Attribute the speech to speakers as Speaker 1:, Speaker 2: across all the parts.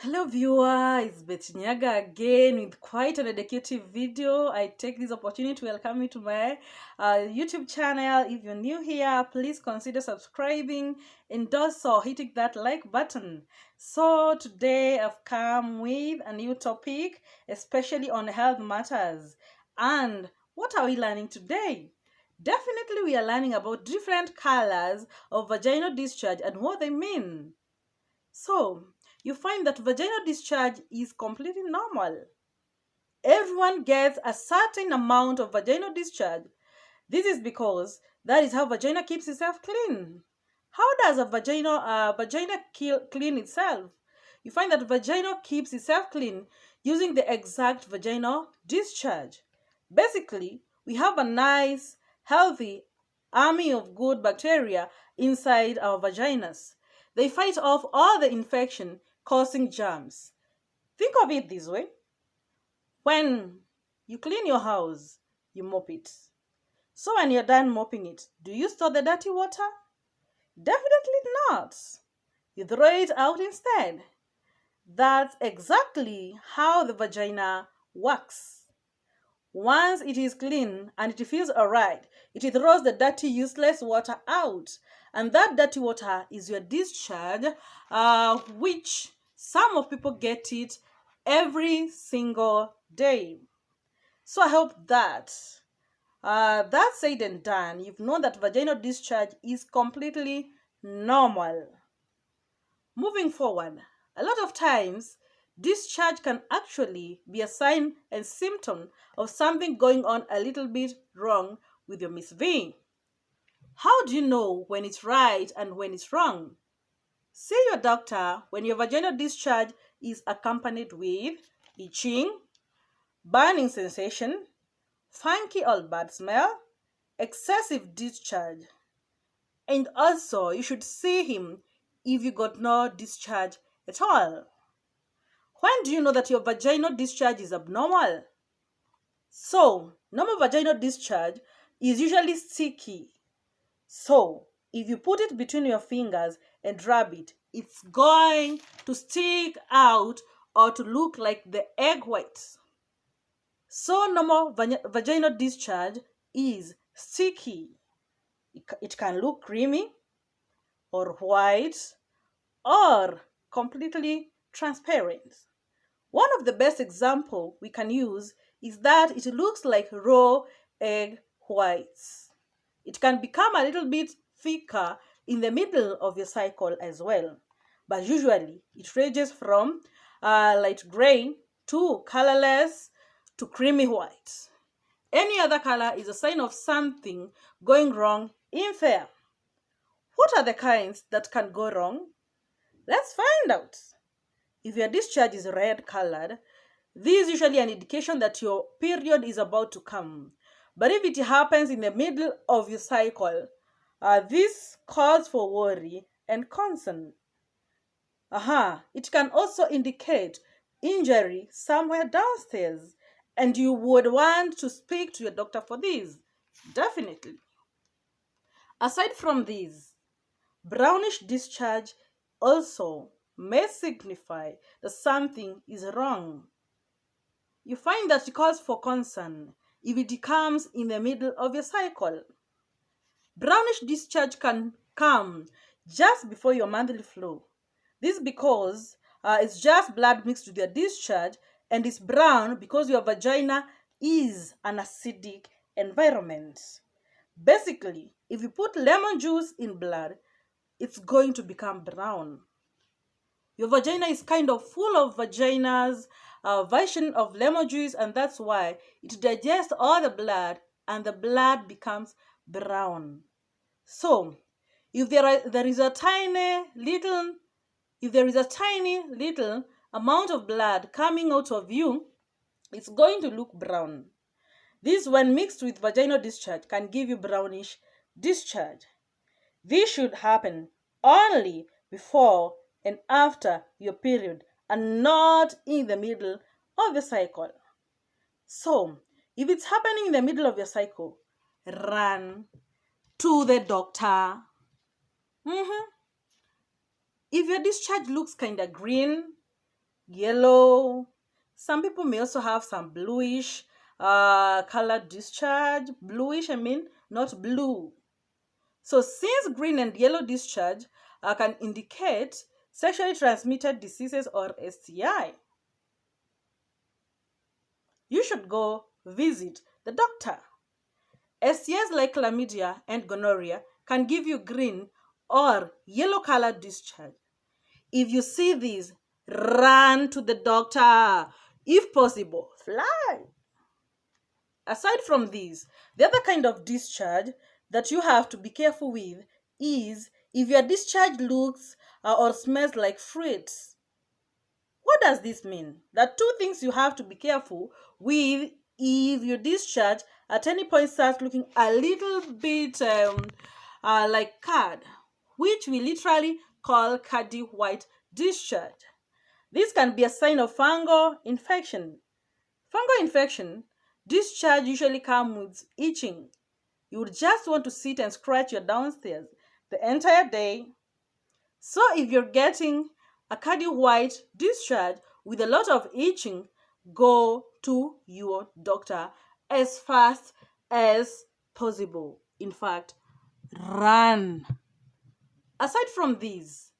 Speaker 1: Hello viewer, it's Nyaga again with quite an educative video. I take this opportunity to welcome you to my YouTube channel. If you're new here, please consider subscribing and also hitting that like button. So today I've come with a new topic, especially on health matters. And what are we learning today? Definitely we are learning about different colors of vaginal discharge and what they mean. So, you find that vaginal discharge is completely normal. Everyone gets a certain amount of vaginal discharge. This is because that is how vagina keeps itself clean. How does a vagina clean itself? You find that vagina keeps itself clean using the exact vaginal discharge. Basically, we have a nice, healthy army of good bacteria inside our vaginas. They fight off all the infection causing germs. Think of it this way: when you clean your house, you mop it. So when you're done mopping it, do you store the dirty water? Definitely not. You throw it out instead. That's exactly how the vagina works. Once it is clean and it feels alright, it throws the dirty, useless water out. And that dirty water is your discharge, which some of people get it every single day. So I hope that said and done, you've known that vaginal discharge is completely normal. Moving forward, a lot of times, discharge can actually be a sign and symptom of something going on a little bit wrong with your Miss V. How do you know when it's right and when it's wrong? See your doctor when your vaginal discharge is accompanied with itching, burning sensation, funky or bad smell, excessive discharge. And also, you should see him if you got no discharge at all. When do you know that your vaginal discharge is abnormal? So, normal vaginal discharge is usually sticky. So, if you put it between your fingers and rub it, it's going to stick out or to look like the egg whites. So, normal vaginal discharge is sticky. It can look creamy or white or completely transparent. One of the best example we can use is that it looks like raw egg whites. It can become a little bit thicker in the middle of your cycle as well, but usually it ranges from light gray to colorless to creamy white. Any other color is a sign of something going wrong in there. What are the kinds that can go wrong? Let's find out. If your discharge is red colored, this is usually an indication that your period is about to come. But if it happens in the middle of your cycle, this calls for worry and concern. It can also indicate injury somewhere downstairs, and you would want to speak to your doctor for this. Definitely. Aside from this, brownish discharge also may signify that something is wrong. You find that it calls for concern if it comes in the middle of your cycle. Brownish discharge can come just before your monthly flow. This because it's just blood mixed with your discharge, and it's brown because your vagina is an acidic environment. Basically, if you put lemon juice in blood, it's going to become brown. Your vagina is kind of full of vaginas, version of lemon juice, and that's why it digests all the blood and the blood becomes brown. So, if there is a tiny little amount of blood coming out of you, it's going to look brown. This, when mixed with vaginal discharge, can give you brownish discharge. This should happen only before and after your period and not in the middle of the cycle. So, if it's happening in the middle of your cycle, run to the doctor. If your discharge looks kind of green, yellow. Some people may also have some bluish colored discharge. Bluish, I mean, not blue. So since green and yellow discharge can indicate sexually transmitted diseases or STI, you should go visit the doctor. STIs like chlamydia and gonorrhea can give you green or yellow colored discharge. If you see these, run to the doctor. If possible, fly. Aside from these, the other kind of discharge that you have to be careful with is if your discharge looks or smells like fruits. What does this mean? There are two things you have to be careful with if your discharge at any point starts looking a little bit like card, which we literally call cardi white discharge. This can be a sign of fungal infection. Fungal infection, discharge usually comes with itching. You would just want to sit and scratch your downstairs the entire day. So if you're getting a cardi white discharge with a lot of itching, go to your doctor as fast as possible. In fact, run. Aside from these,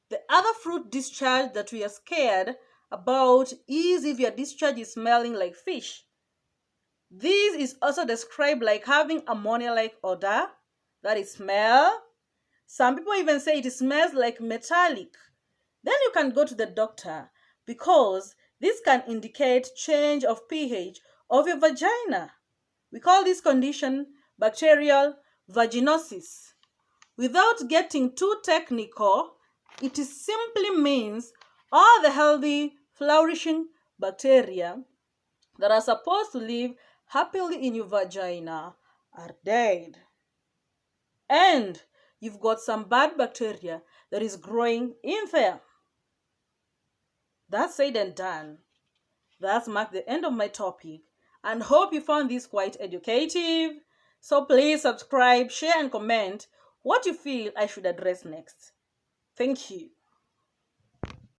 Speaker 1: the other fruit discharge that we are scared about is if your discharge is smelling like fish. This is also described like having ammonia-like odor, that is smell. Some people even say it smells like metallic. Then you can go to the doctor because this can indicate change of pH of your vagina. We call this condition bacterial vaginosis. Without getting too technical, it simply means all the healthy, flourishing bacteria that are supposed to live happily in your vagina are dead. And you've got some bad bacteria that is growing in there. That's said and done. That's marked the end of my topic, and hope you found this quite educative. So please subscribe, share, and comment what you feel I should address next. Thank you.